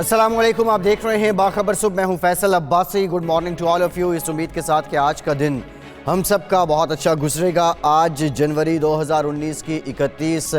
अस्सलाम वालेकुम, आप देख रहे हैं बाखबर सुबह। मैं हूं Faisal Abbasi. Good morning to all of you. इस उम्मीद के साथ कि आज का दिन हम सब का बहुत अच्छा गुजरेगा। आज जनवरी 2019 की 31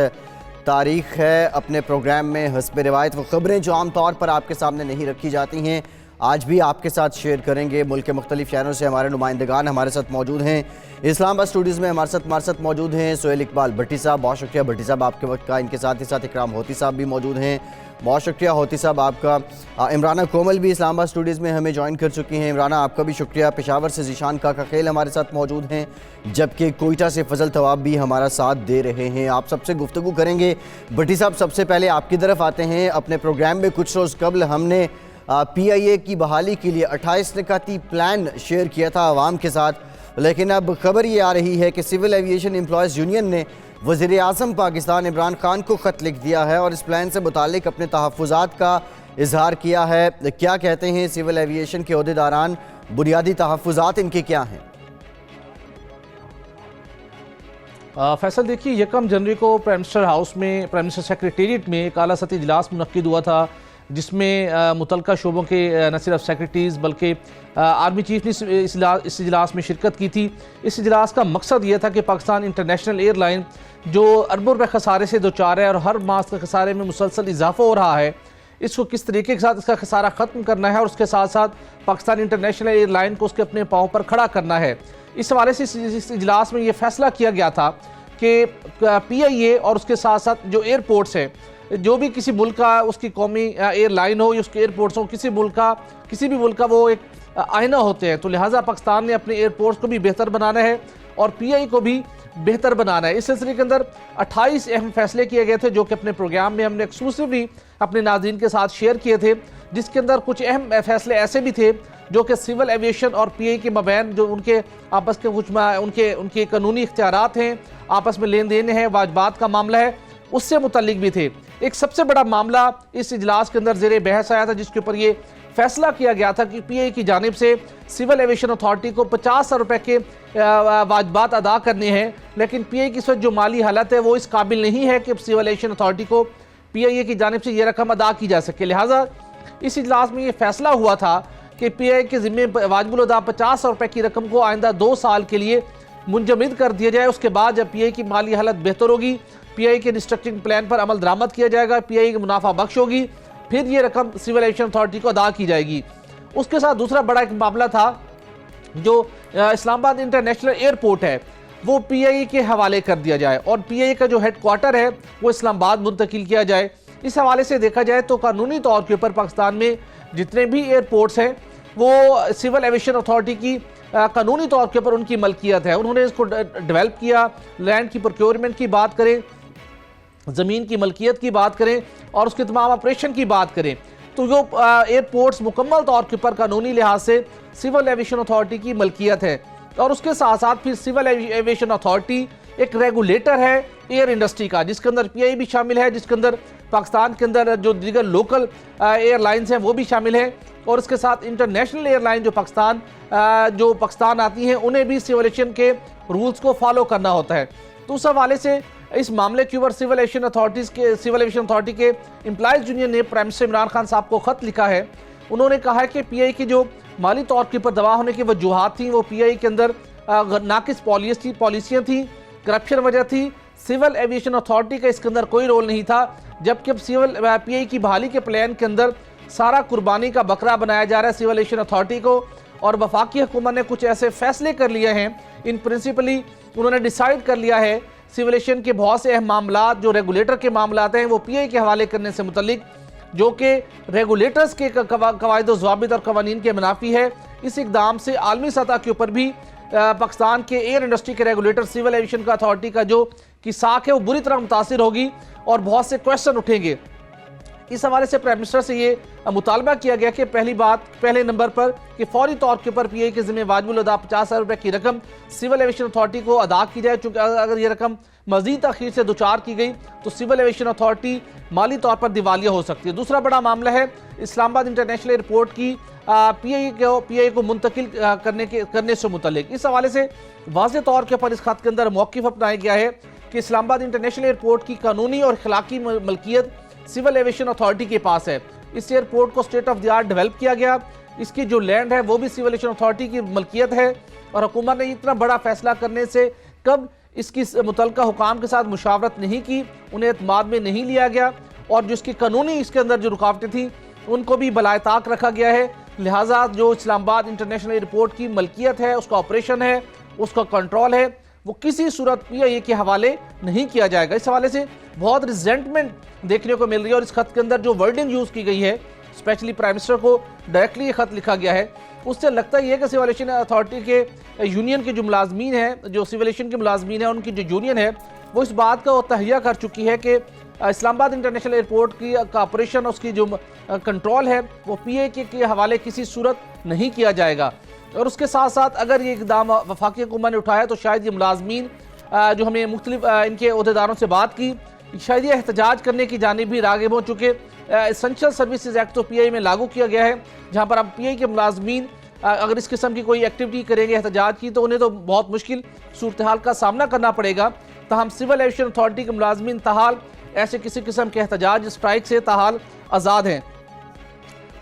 तारीख है। अपने प्रोग्राम में हस्ब रिवायत वो ख़बरें जो आमतौर पर आपके सामने नहीं रखी जाती हैं आज भी आपके साथ शेयर करेंगे। मुल्क के मुख्तलिफ शहरों से हमारे नुमाइंदगान हमारे साथ मौजूद हैं। इस्लामाबाद स्टूडियोज़ में हमारे साथ मौजूद हैं सोहेल इकबाल भट्टी साहब, बहुत शुक्रिया भट्टी साहब आपके वक्त का। इनके साथ ही साथ इकराम होती साहब भी मौजूद हैं, बहुत शुक्रिया होती साहब आपका। इमराना कोमल भी इस्लामाबाद स्टूडियोज़ में हमें ज्वाइन कर चुकी हैं, इमराना आपका भी शुक्रिया। पेशावर से ज़ीशान काका खेल हमारे साथ मौजूद हैं, जबकि कोयटा से फजल तवाब भी हमारा साथ दे रहे हैं। आप सबसे गुफ्तगू करेंगे। भट्टी साहब, सबसे पहले आपकी तरफ आते हैं। अपने प्रोग्राम में कुछ रोज़ कबल हमने PIA की बहाली के लिए 28 निकाती प्लान शेयर किया था आवाम के साथ, लेकिन अब खबर ये आ रही है कि सिविल एविएशन एम्प्लॉयज़ यूनियन ने वज़ीर आज़म पाकिस्तान इमरान खान को ख़त लिख दिया है और इस प्लान से मुतालिक अपने तहफ़्फ़ुज़ात का इजहार किया है। क्या कहते हैं सिविल एविएशन के ओहदेदारान, बुनियादी तहफ़्फ़ुज़ात इनके क्या हैं? फैसल, देखिए 1 जनवरी को प्राइम मिनिस्टर हाउस में, प्राइम मिनिस्टर सेक्रेटेरिएट में एक आला सतही इजलास मुनक्किद हुआ था, जिसमें मुतलका शोबों के न सिर्फ सेक्रेटरीज़ बल्कि आर्मी चीफ ने इस इजलास में शिरकत की थी। इस इजलास का मकसद ये था कि पाकिस्तान इंटरनेशनल एयरलाइन जो अरबों रुपए खसारे से दो चार है और हर मास के खसारे में मुसलसल इजाफा हो रहा है, इसको किस तरीके के साथ इसका खसारा ख़त्म करना है और उसके साथ साथ पाकिस्तान इंटरनेशनल एयरलाइन को उसके अपने पाँव पर खड़ा करना है। इस हवाले से इस इजलास में ये फैसला किया गया था कि PIA और उसके साथ साथ जो एयरपोर्ट्स हैं, जो भी किसी मुल्क का उसकी कौमी एयरलाइन हो या उसके एयरपोर्ट्स हो, किसी भी मुल्क का वो एक आईना होते हैं, तो लिहाजा पाकिस्तान ने अपने एयरपोर्ट्स को भी बेहतर बनाना है और PIA को भी बेहतर बनाना है। इस सिलसिले के अंदर 28 अहम फैसले किए गए थे, जो कि अपने प्रोग्राम में हमने एक्सक्लूसिवली अपने नाज़रीन के साथ शेयर किए थे, जिसके अंदर कुछ अहम फैसले ऐसे भी थे जो कि सिविल एविएशन और PIA के मबैन जो उनके आपस के कुछ उनके कानूनी इख्तियारात हैं, आपस में लेन देन है, वाजबात का मामला है, उससे मुतल्लिक भी थे। एक सबसे बड़ा मामला इस इजलास के अंदर ज़ेरे बहस आया था, जिसके ऊपर ये फैसला किया गया था कि PIA की जानिब से सिविल एविएशन अथॉरिटी को 50,000 रुपये के वाजबात अदा करने हैं, लेकिन PIA की इस वक्त जो माली हालत है वो इस काबिल नहीं है कि सिविल एविएशन अथॉरिटी को PIA की जानिब से ये रकम अदा की जा सके। लिहाजा इस इजलास में ये फैसला हुआ था कि PIA के ज़िम्मे वाजिबुल अदा 50,000 रुपये की रकम को आइंदा 2 साल के लिए मुंजमद कर दिया जाए। उसके बाद जब PIA की माली हालत बेहतर होगी, PIA के रिस्ट्रक्चरिंग प्लान पर अमल दरामद किया जाएगा, PIA की मुनाफा बख्श होगी, फिर ये रकम सिविल एविएशन अथॉरिटी को अदा की जाएगी। उसके साथ दूसरा बड़ा एक मामला था, जो इस्लामाबाद इंटरनेशनल एयरपोर्ट है वो PIA के हवाले कर दिया जाए और PIA का जो हेडक्वार्टर है वो इस्लामाबाद मुंतकिल किया जाए। इस हवाले से देखा जाए तो कानूनी तौर के ऊपर पाकिस्तान में जितने भी एयरपोर्ट्स हैं वो सिविल एविएशन अथॉरिटी की कानूनी तौर के ऊपर उनकी मलकियत है। उन्होंने इसको डेवलप किया। लैंड की प्रोक्योरमेंट की बात करें, ज़मीन की मलकियत की बात करें और उसके तमाम ऑपरेशन की बात करें, तो जो एयरपोर्ट्स मुकम्मल तौर के ऊपर कानूनी लिहाज से सिविल एविएशन अथॉरिटी की मलकियत है। और उसके साथ साथ फिर सिविल एविएशन अथॉरिटी एक रेगुलेटर है एयर इंडस्ट्री का, जिसके अंदर PIA भी शामिल है, जिसके अंदर पाकिस्तान के अंदर जो दीगर लोकल एयरलाइंस हैं वो भी शामिल हैं, और इसके साथ इंटरनेशनल एयरलाइन जो पाकिस्तान आती हैं उन्हें भी सिविल एविएशन के रूल्स को फॉलो करना होता है। तो उस हवाले से इस मामले के ऊपर सिविल एविएशन अथॉरिटी के एम्प्लॉयज़ यूनियन ने प्राइम मिनिस्टर इमरान खान साहब को ख़त लिखा है। उन्होंने कहा है कि PIA की जो माली तौर के ऊपर दबा होने की वजूहात थी वो PIA के अंदर नाकिस पॉलिसियाँ थी, करप्शन वजह थी, सिविल एविएशन अथॉरिटी का इसके अंदर कोई रोल नहीं था, जबकि PIA की बहाली के प्लान के अंदर सारा कुर्बानी का बकरा बनाया जा रहा है सिविल एविएशन अथॉरिटी को। और वफाकी हुकूमत ने कुछ ऐसे फैसले कर लिए हैं, इन प्रिंसिपली उन्होंने डिसाइड कर लिया है सिविल एविएशन के बहुत से अहम मामला जो रेगुलेटर के मामला हैं वो PIA के हवाले करने से मुतल्लिक, जो कि रेगुलेटर्स के कवायद व ज़वाबित और कवानीन के मुनाफी है। इस इकदाम से आलमी सतह के ऊपर भी पाकिस्तान के एयर इंडस्ट्री के रेगुलेटर सिविल एविएशन का अथॉरिटी का जो की साख है वो बुरी तरह मुतासिर होगी और बहुत से क्वेश्चन उठेंगे। इस हवाले से प्राइम मिनिस्टर से ये मुतालबा किया गया कि पहले नंबर पर कि फौरी तौर के ऊपर PIA के ज़िम्मे वाजिबुल अदा 50,000 रुपये की रकम सिविल एविएशन अथॉरिटी को अदा की जाए, चूँकि अगर ये रकम मज़ीद तख़ीर से दुचार की गई तो सिविल एविएशन अथॉरिटी माली तौर पर दिवालिया हो सकती है। दूसरा बड़ा मामला है इस्लामाबाद इंटरनेशनल एयरपोर्ट की PIA को मुंतकिल करने से मुतल्लिक। इस हवाले से वाज़ेह तौर के ऊपर इस खत के अंदर मौक़िफ़ अपनाया गया है कि इस्लामाबाद इंटरनेशनल एयरपोर्ट की कानूनी और अखलाकी मलकियत सिविल एविएशन अथॉरिटी के पास है। इस एयरपोर्ट को state of the art develop किया गया। इसकी जो लैंड है वो भी सिविल एविएशन अथॉरिटी की मलकियत है और हुकूमत ने इतना बड़ा फैसला करने से कब इसकी मुतलका हुकाम के साथ मुशावरत नहीं की, उन्हें एतमाद में नहीं लिया गया और जो इसकी कानूनी इसके अंदर जो रुकावटें थी उनको भी बलाए ताक रखा गया है। लिहाजा जो इस्लामाबाद इंटरनेशनल एयरपोर्ट की मलकियत है, उसका ऑपरेशन है, उसका कंट्रोल है, वो किसी सूरत पीआईए के हवाले नहीं किया जाएगा। इस हवाले से बहुत रिजेंटमेंट देखने को मिल रही है और इस खत के अंदर जो वर्डिंग यूज़ की गई है, स्पेशली प्राइम मिनिस्टर को डायरेक्टली ये खत लिखा गया है, उससे लगता ही है कि सिविल एविएशन अथॉरिटी के यूनियन के जो मुलाजमीन हैं, जो सिविल एविएशन के मुलाजमीन हैं, उनकी जो यूनियन है वो इस बात का तहैया कर चुकी है कि इस्लामाबाद इंटरनेशनल एयरपोर्ट की का ऑपरेशन, उसकी जो कंट्रोल है वो पीआईए के हवाले किसी सूरत नहीं किया जाएगा। और उसके साथ साथ अगर ये इकदाम वफाकी हुकूमत ने उठाया तो शायद ये मुलाजमीन जो हमें मुख्तलिफ इनके अहदेदारों से बात की, शायद ये एहतजाज करने की जानिब भी राग़िब हो चुके। एसेंशियल सर्विसेज एक्ट तो पीआईए में लागू किया गया है, जहाँ पर अब पीआईए के मुलाजमीन अगर इस किस्म की कोई एक्टिविटी करेंगे एहतजाज की तो उन्हें तो बहुत मुश्किल सूरत हाल का सामना करना पड़ेगा। तहम सिविल एविएशन अथॉरिटी के मुलाजमीन ताहाल ऐसे किसी किस्म के एहतजाज स्ट्राइक से ताहाल आज़ाद हैं।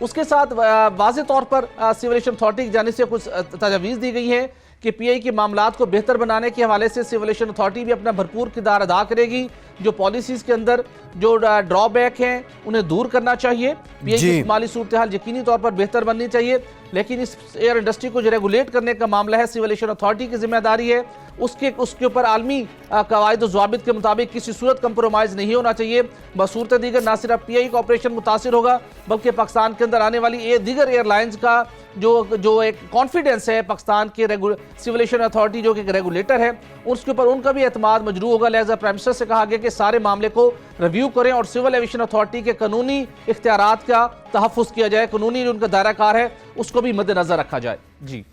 उसके साथ वाज़े तौर पर सिविल एविएशन अथॉरिटी की जानिब से कुछ तजवीज़ दी गई है कि पीआईए के मामलात को बेहतर बनाने के हवाले से सिविल एविएशन अथॉरिटी भी अपना भरपूर किरदार अदा करेगी। जो पॉलिसीज़ के अंदर जो ड्रॉबैक हैं उन्हें दूर करना चाहिए। पीआईए की माली सूरत हाल यकीनी तौर पर बेहतर बननी चाहिए, लेकिन इस एयर इंडस्ट्री को जो रेगुलेट करने का मामला है सिविल एविएशन अथॉरिटी की जिम्मेदारी है। उसके ऊपर आलमी कवायद और ज़वाबित के मुताबिक किसी सूरत कंप्रोमाइज़ नहीं होना चाहिए। बसूरत दीगर ना सिर्फ पीआईए का ऑपरेशन मुतासिर होगा बल्कि पाकिस्तान के अंदर आने वाली दीगर एयरलाइंस का जो एक कॉन्फिडेंस है पाकिस्तान के सिविल एविएशन अथॉरिटी जो कि रेगुलेटर है उसके ऊपर उनका भी एतमाद मजरू होगा। लिहाजा प्राइम मिनिस्टर से कहा गया कि सारे मामले को रिव्यू करें और सिविल एविएशन अथॉरिटी के कानूनी इख्तियारात का तहफ़्फ़ुज़ किया जाए, कानूनी जो उनका दायरा कार है उसको भी मद्देनज़र रखा जाए। जी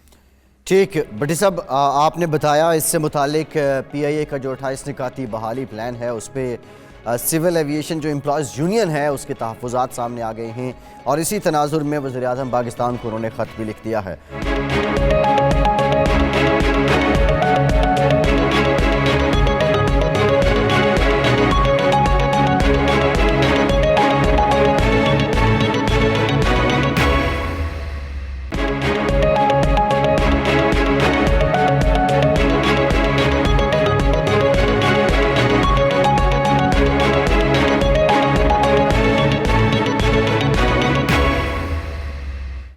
ठीक, भट्टी साहब आपने बताया इससे मुतालिक पीआईए का जो 28 निकाती बहाली प्लान है उस पर सिविल एविएशन जो एम्प्लॉयज़ यूनियन है उसके तहफ़्फ़ुज़ात सामने आ गए हैं और इसी तनाजुर में वज़ीर-ए-आज़म पाकिस्तान को उन्होंने ख़त भी लिख दिया है।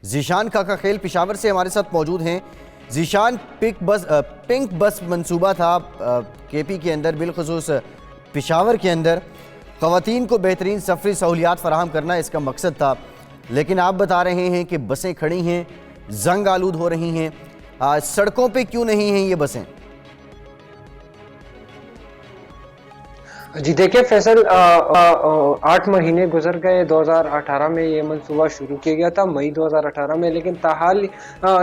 जीशान काका खेल पेशावर से हमारे साथ मौजूद हैं। जीशान, पिंक बस मंसूबा था केपी के अंदर, बिलखुसूस पेशावर के अंदर ख़वातीन को बेहतरीन सफरी सहूलियात फराहम करना इसका मकसद था, लेकिन आप बता रहे हैं कि बसें खड़ी हैं, जंग आलूद हो रही हैं, सड़कों पे क्यों नहीं हैं ये बसें? जी देखिए फैसल, 8 महीने गुजर गए। 2018 में ये मंसूबा शुरू किया गया था, मई 2018 में, लेकिन ताहाल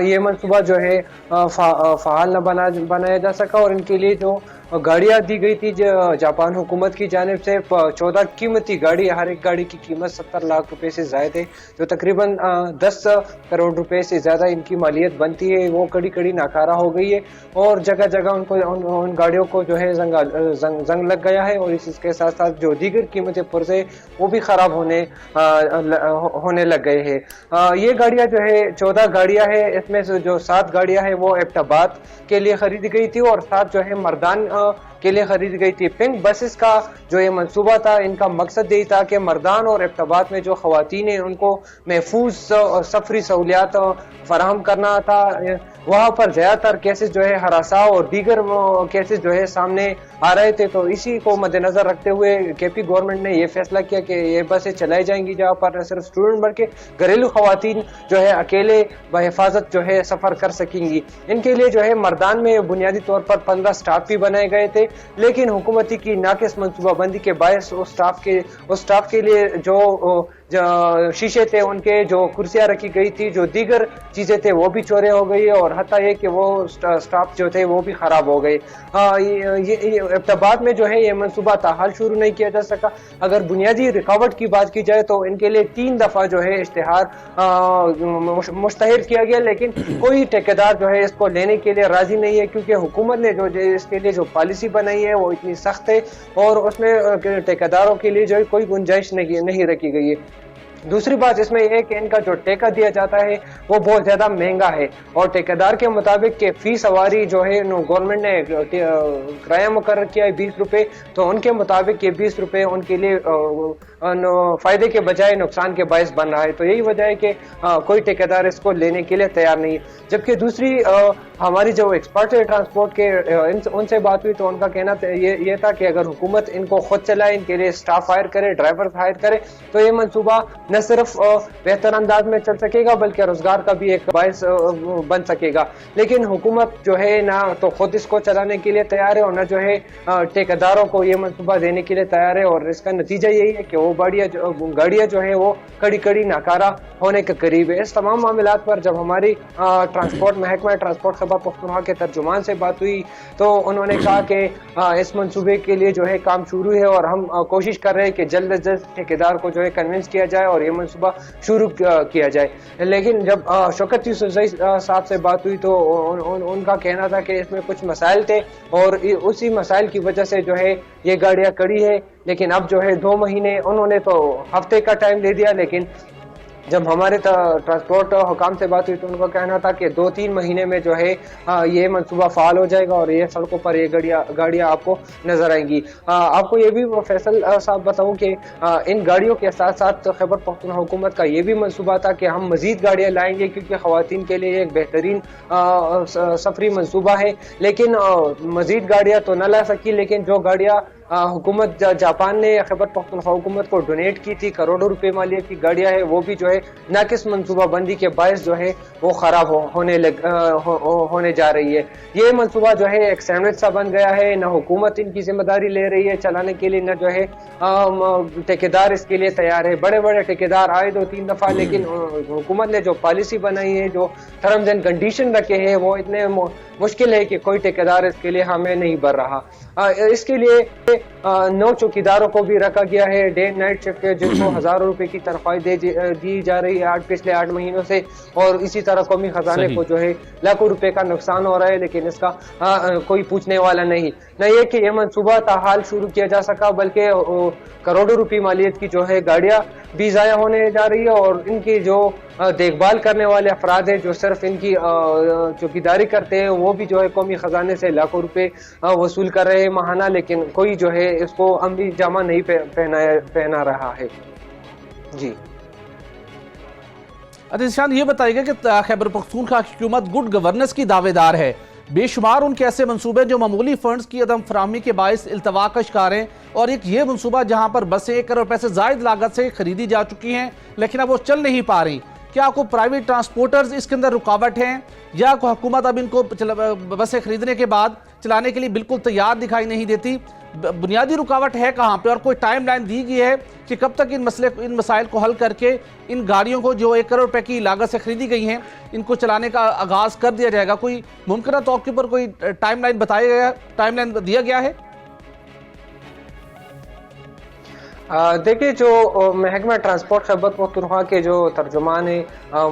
ये मंसूबा जो है फ़ाल न बनाया जा सका और इनके लिए जो गाड़ियाँ दी गई थी जापान हुकूमत की जानिब से 14 कीमती गाड़ी, हर एक गाड़ी की कीमत 70 लाख रुपए से ज़्यादा है, जो तकरीबन 10 करोड़ रुपए से ज़्यादा इनकी मालियत बनती है, वो कड़ी कड़ी नाकारा हो गई है और जगह जगह उनको उन गाड़ियों को जो है जंग लग गया है और इसके साथ साथ जो दीगर कीमती पुर्जे वो भी ख़राब होने लग गए हैं। ये गाड़ियाँ जो है 14 गाड़ियाँ है, इसमें से जो 7 गाड़ियाँ है वो एबटाबाद के लिए खरीदी गई थी और 7 जो है मर्दान के लिए खरीद गई थी। पिंक बसेस का जो ये मंसूबा था, इनका मकसद यही था कि मर्दान और एबटाबाद में जो खवातीन हैं उनको महफूज सफरी सहूलियात फराहम करना था। वहाँ पर ज़्यादातर केसेस जो है हरासा और दीगर केसेस जो है सामने आ रहे थे, तो इसी को मद्देनजर रखते हुए केपी गवर्नमेंट ने ये फैसला किया कि ये बसें चलाई जाएंगी जहाँ पर सिर्फ स्टूडेंट बन के घरेलू खवातीन जो है अकेले बहिफाजत जो है सफ़र कर सकेंगी। इनके लिए जो है मर्दान में बुनियादी तौर पर 15 स्टाफ भी बनाए गए थे, लेकिन हुकूमती की नाकिस मनसूबाबंदी के बायस उस स्टाफ के लिए जो शीशे थे, उनके जो कुर्सियां रखी गई थी, जो दीगर चीजें थे वो भी चोरी हो गई और हत्ता ये कि वो स्टाफ जो थे वो भी खराब हो गए। इब्तबाद में जो है ये मंसूबा ताहाल शुरू नहीं किया जा सका। अगर बुनियादी रुकावट की बात की जाए तो इनके लिए 3 दफा जो है इश्तिहार मुश्तहिर किया गया, लेकिन कोई ठेकेदार जो है इसको लेने के लिए राजी नहीं है, क्योंकि हुकूमत ने जो इसके लिए जो पॉलिसी बनाई है वो इतनी सख्त है और उसमें ठेकेदारों के लिए जो है कोई गुंजाइश नहीं रखी गई है। दूसरी बात इसमें यह है कि इनका जो ठेका दिया जाता है वो बहुत ज्यादा महंगा है और ठेकेदार के मुताबिक के फी सवारी जो है गवर्नमेंट ने किराया मुकर्रर किया है 20 रुपए, तो उनके मुताबिक ये 20 रुपए उनके लिए फायदे के बजाय नुकसान के बायस बन रहा है। तो यही वजह है कि कोई ठेकेदार इसको लेने के लिए तैयार नहीं है। जबकि दूसरी हमारी जो एक्सपर्ट है ट्रांसपोर्ट के उनसे बात हुई तो उनका कहना ये था कि अगर हुकूमत इनको खुद चलाए, इनके लिए स्टाफ हायर करे, ड्राइवर हायर करे, तो ये मनसूबा न सिर्फ बेहतर अंदाज में चल सकेगा बल्कि रोजगार का भी एक बायस बन सकेगा। लेकिन हुकूमत जो है ना तो खुद इसको चलाने के लिए तैयार है और न जो है ठेकेदारों को ये मनसूबा देने के लिए तैयार है। और इसका नतीजा यही है कि वो गाड़ियां जो है वो कड़ी कड़ी नाकारा होने के करीब है। इस तमाम मामलात पर जब हमारी ट्रांसपोर्ट महकमा ट्रांसपोर्ट खैबर पख्तूनख्वा के तर्जुमान से बात हुई तो उन्होंने कहा कि इस मंसूबे के लिए जो है काम शुरू है और हम कोशिश कर रहे हैं कि जल्द अज जल्द ठेकेदार को जो है कन्विंस किया जाए और ये मंसूबा शुरू किया जाए। लेकिन जब शौकत यूसुफजई साहब से बात हुई तो उनका कहना था कि इसमें कुछ मसाइल थे और उसी मसाइल की वजह से जो है ये गाड़ियां कड़ी है। लेकिन अब जो है 2 महीने, उन्होंने तो हफ्ते का टाइम दे दिया, लेकिन जब हमारे ट्रांसपोर्ट हुकाम से बात हुई तो उनका कहना था कि 2-3 महीने में जो है ये मंसूबा फाल हो जाएगा और ये सड़कों पर ये गाड़ियां आपको नजर आएंगी। आपको ये भी फैसल साहब बताऊं कि इन गाड़ियों के साथ साथ खैबर पख्तूनख्वा हुकूमत का ये भी मंसूबा था कि हम मजीद गाड़ियां लाएंगे क्योंकि खवातीन के लिए एक बेहतरीन सफरी मंसूबा है। लेकिन मजीद गाड़ियां तो न ला सकी, लेकिन जो गाड़ियां हुकूमत जापान ने खैबर पख्तूनख्वा हुकूमत को डोनेट की थी, करोड़ों रुपए मालियत की गाड़ियां है, वो भी जो है नाकिस मंसूबा बंदी के बायस जो है वो खराब होने जा रही है। ये मंसूबा जो है एक सैंडविच सा बन गया है, न हुकूमत इनकी जिम्मेदारी ले रही है चलाने के लिए, न जो है ठेकेदार इसके लिए तैयार है। बड़े बड़े ठेकेदार आए 2-3 दफा, लेकिन हुकूमत ने जो पॉलिसी बनाई है, जो टर्म्स एंड कंडीशन रखे हैं, वो इतने मुश्किल है कि कोई ठेकेदार इसके लिए हमें नहीं भर रहा। इसके लिए 9 चौकीदारों को भी रखा गया है डे नाइट शिफ्ट के, जिनको हजारों रुपए की तनख्वाही दी जा रही है पिछले 8 महीनों से। और इसी तरह कौमी खजाने को जो है लाखों रुपए का नुकसान हो रहा है, लेकिन इसका कोई पूछने वाला नहीं। न ये कि यह मनसूबा ताहाल शुरू किया जा सका, बल्कि करोड़ों रुपए मालियत की जो है गाड़ियां भी जाया होने जा रही है और इनकी जो देखभाल करने वाले अफराद है जो सिर्फ इनकी चौकीदारी करते हैं, वो भी जो है कौमी खजाने से लाखों रुपए वसूल कर रहे हैं माहाना, लेकिन कोई जो है इसको अमली जामा नहीं पहना रहा है। जी निशान, ये बताइएगा कि खैबर पख्तूनख्वा की हुकूमत गुड गवर्नेंस की दावेदार है। बेशुमार उनके ऐसे मंसूबे जो मामूली फंड्स की अदम फराहमी के बायस इल्तवा का शिकार हैं, और एक ये मंसूबा जहां पर बसें 1 करोड़ पैसे जायद लागत से खरीदी जा चुकी हैं लेकिन अब वो चल नहीं पा रही। क्या आपको प्राइवेट ट्रांसपोर्टर्स इसके अंदर रुकावट हैं, या हुकूमत अब इनको बसें खरीदने के बाद चलाने के लिए बिल्कुल तैयार दिखाई नहीं देती? बुनियादी रुकावट है कहाँ पे, और कोई टाइम लाइन दी गई है कि कब तक इन मसाइल को हल करके इन गाड़ियों को जो 1 करोड़ रुपए की लागत से खरीदी गई हैं इनको चलाने का आगाज कर दिया जाएगा? कोई मुमकिन तौर के ऊपर कोई टाइम लाइन दिया गया है? देखिए, जो महकमा ट्रांसपोर्ट खैबर पख्तूनख्वा के जो तर्जुमान है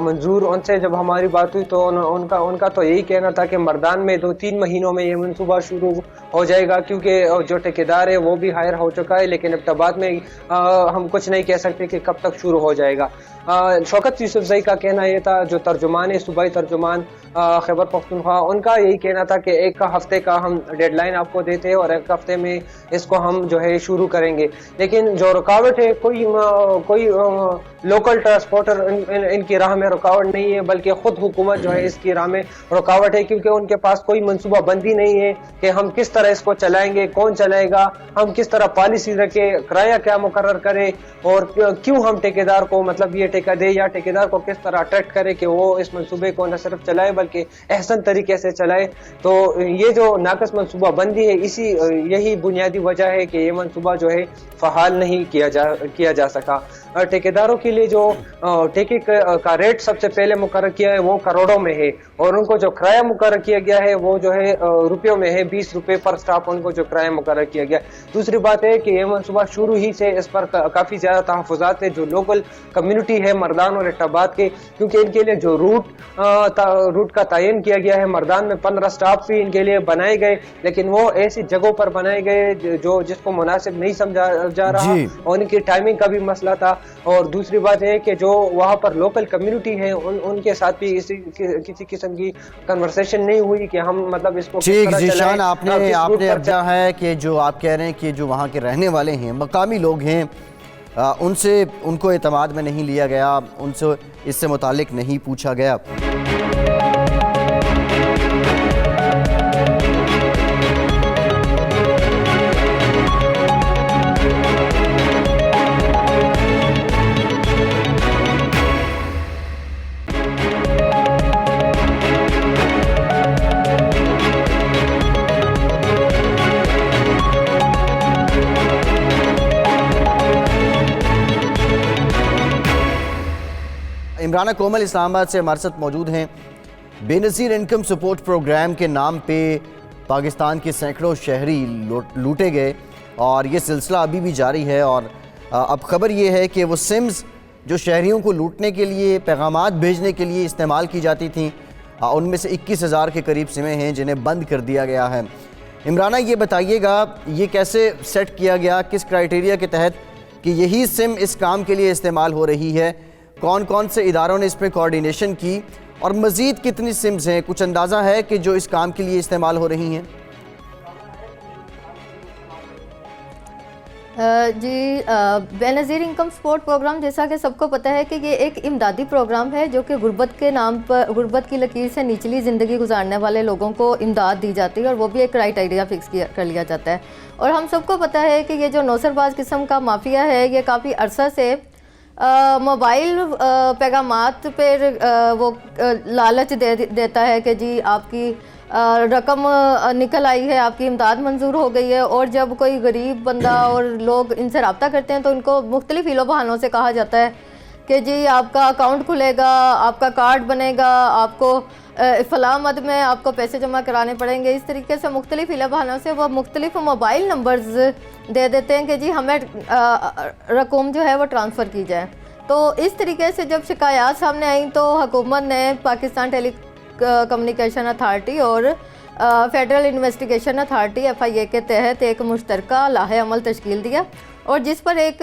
मंजूर, उनसे जब हमारी बात हुई तो उनका तो यही कहना था कि मर्दान में 2-3 महीनों में ये मनसूबा शुरू हो जाएगा, क्योंकि जो ठेकेदार है वो भी हायर हो चुका है। लेकिन इब्तदात में हम कुछ नहीं कह सकते कि कब तक शुरू हो जाएगा। शौकत यूसुफजई का कहना यह था, जो तर्जुमान है सूबाई तर्जुमान खैबर पख्तूनख्वा, उनका यही कहना था कि 1 हफ्ते का हम डेडलाइन आपको देते हैं और 1 हफ्ते में इसको हम जो है शुरू करेंगे। लेकिन जो रुकावट है, कोई लोकल ट्रांसपोर्टर इनकी राह में रुकावट नहीं है, बल्कि खुद हुकूमत जो है इसकी राह में रुकावट है, क्योंकि उनके पास कोई मनसूबा बंदी नहीं है कि हम किस तरह इसको चलाएंगे, कौन चलाएगा, हम किस तरह पॉलिसी रखें, किराया क्या मुकर्रर करें और क्यों हम ठेकेदार को मतलब ये ठेका दे, या ठेकेदार को किस तरह अट्रैक्ट करे कि वो इस मनसूबे को न सिर्फ चलाए बल्कि एहसन तरीके से चलाए। तो ये जो नाकस मनसूबा बंदी है, यही बुनियादी वजह है कि ये मनसूबा जो है फहाल नहीं किया जा सका। ठेकेदारों के लिए जो ठेके का रेट सबसे पहले मुकर्रर किया है वो करोड़ों में है, और उनको जो किराया मुकर्रर किया गया है वो जो है रुपयों में है, 20 रुपए सुपर स्टाफ उनको जो किराया मुकर्रर किया गया। दूसरी बात है कि ये मनसूबा शुरू ही से इस पर काफ़ी ज़्यादा तहफ़्फ़ुज़ात थे जो लोकल कम्युनिटी है मर्दान और एटाबाद के, क्योंकि इनके लिए जो रूट का तयन किया गया है, मर्दान में 15 स्टाफ भी इनके लिए बनाए गए, लेकिन वो ऐसी जगहों पर बनाए गए जो जिसको मुनासिब नहीं समझा जा रहा और इनकी टाइमिंग का भी मसला था। और दूसरी बात है कि जो वहाँ पर लोकल कम्युनिटी है उनके साथ भी किसी किस्म की कन्वर्सेशन नहीं हुई कि हम मतलब इसको ठीक जीशान, आपने अब कहा है कि जो आप कह रहे हैं कि जो वहाँ के रहने वाले हैं, मकामी लोग हैं, उनसे उनको एतमाद में नहीं लिया गया, उनसे इससे मुतालिक नहीं पूछा गया। इमराना कोमल इस्लामाबाद से हमारे साथ मौजूद हैं। बेनज़ीर इनकम सपोर्ट प्रोग्राम के नाम पे पाकिस्तान के सैकड़ों शहरी लूटे गए और ये सिलसिला अभी भी जारी है। और अब खबर ये है कि वो सिम्स जो शहरियों को लूटने के लिए, पैगामात भेजने के लिए इस्तेमाल की जाती थीं, उनमें से 21,000 के करीब सिमें हैं जिन्हें बंद कर दिया गया है। इमराना, ये बताइएगा ये कैसे सेट किया गया, किस क्राइटेरिया के तहत कि यही सिम इस काम के लिए इस्तेमाल हो रही है, कौन कौन से इदारों ने इस पर कोऑर्डिनेशन की और मज़ीद कितनी सिम्स हैं, कुछ अंदाज़ा है कि जो इस काम के लिए इस्तेमाल हो रही हैं? जी, बेनज़ीर इनकम सपोर्ट प्रोग्राम जैसा कि सबको पता है कि ये एक इमदादी प्रोग्राम है जो कि गुर्बत के नाम पर, गुर्बत की लकीर से निचली ज़िंदगी गुजारने वाले लोगों को इमदाद दी जाती है और वो भी एक क्राइटेरिया फिक्स कर लिया जाता है। और हम सबको पता है कि ये जो नौसरबाज किस्म का माफिया है ये काफ़ी अरसा से मोबाइल पैगामात पर वो लालच देता है कि जी आपकी रकम निकल आई है, आपकी इमदाद मंजूर हो गई है। और जब कोई गरीब बंदा और लोग इनसे रब्ता करते हैं तो इनको मुख्तलिफ हिलो बहानों से कहा जाता है कि जी आपका अकाउंट खुलेगा, आपका कार्ड बनेगा, आपको फ़लाँ मद में आपको पैसे जमा कराने पड़ेंगे। इस तरीके से मुख्तलिफ हिलो बहानों से वो मुख्तलिफ मोबाइल नंबर्स दे देते हैं कि जी हमें रकम जो है वो ट्रांसफ़र की जाए। तो इस तरीके से जब शिकायत सामने आई तो हुकूमत ने पाकिस्तान टेली कम्युनिकेशन अथॉरिटी और फेडरल इन्वेस्टिगेशन अथॉरिटी FIA के तहत एक मुश्तरका लाहे अमल तश्कील दिया और जिस पर एक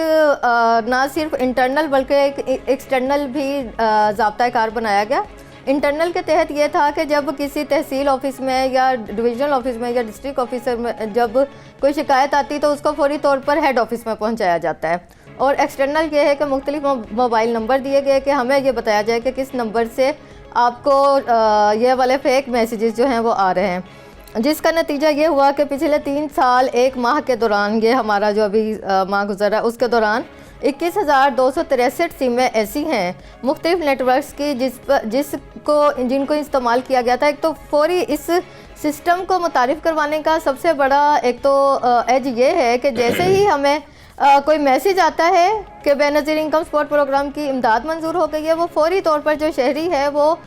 ना सिर्फ इंटरनल बल्कि एक एक्सटर्नल भी ज़ाब्ता कार बनाया गया। इंटरनल के तहत ये था कि जब किसी तहसील ऑफिस में या डिविजनल ऑफिस में या डिस्ट्रिक्ट ऑफिसर में जब कोई शिकायत आती तो उसको फौरी तौर पर हेड ऑफिस में पहुँचाया जाता है। और एक्सटर्नल ये है कि मुख्तलिफ मोबाइल नंबर दिए गए कि हमें ये बताया जाए कि किस नंबर से आपको ये वाले फेक मैसेजेस जो हैं वो आ रहे हैं, जिसका नतीजा ये हुआ कि पिछले 3 साल 1 माह के दौरान, ये हमारा जो अभी माह गुजरा उसके दौरान 21,263 सिमें ऐसी हैं मुख्तलिफ नेटवर्क्स की जिनको इस्तेमाल किया गया था। एक तो फौरी इस सिस्टम को मुतारिफ़ करवाने का सबसे बड़ा एक तो एज ये है कि जैसे ही हमें कोई मैसेज आता है कि बेनज़ीर इनकम सपोर्ट प्रोग्राम की इमदाद मंजूर हो गई है, वो फौरी तौर पर जो शहरी है वो